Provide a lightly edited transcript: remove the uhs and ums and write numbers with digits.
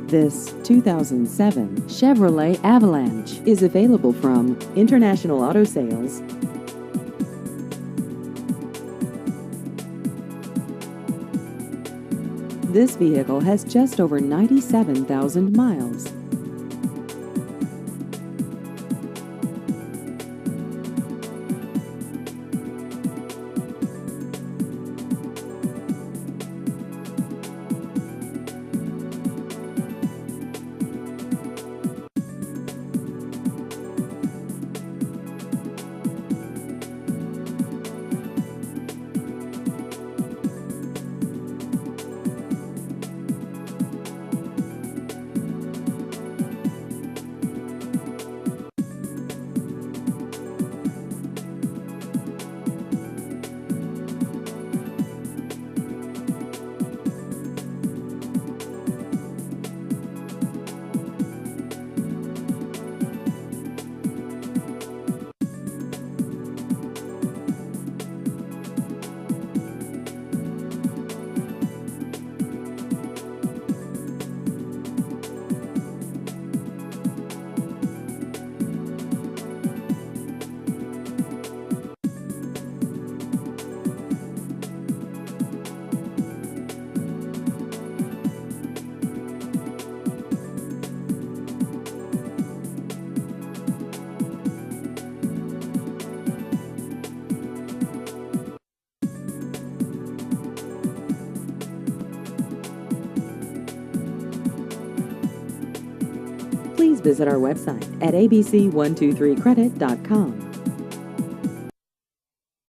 This 2007 Chevrolet Avalanche is available from International Auto Sales. This vehicle has just over 97,000 miles. Please visit our website at abc123credit.com.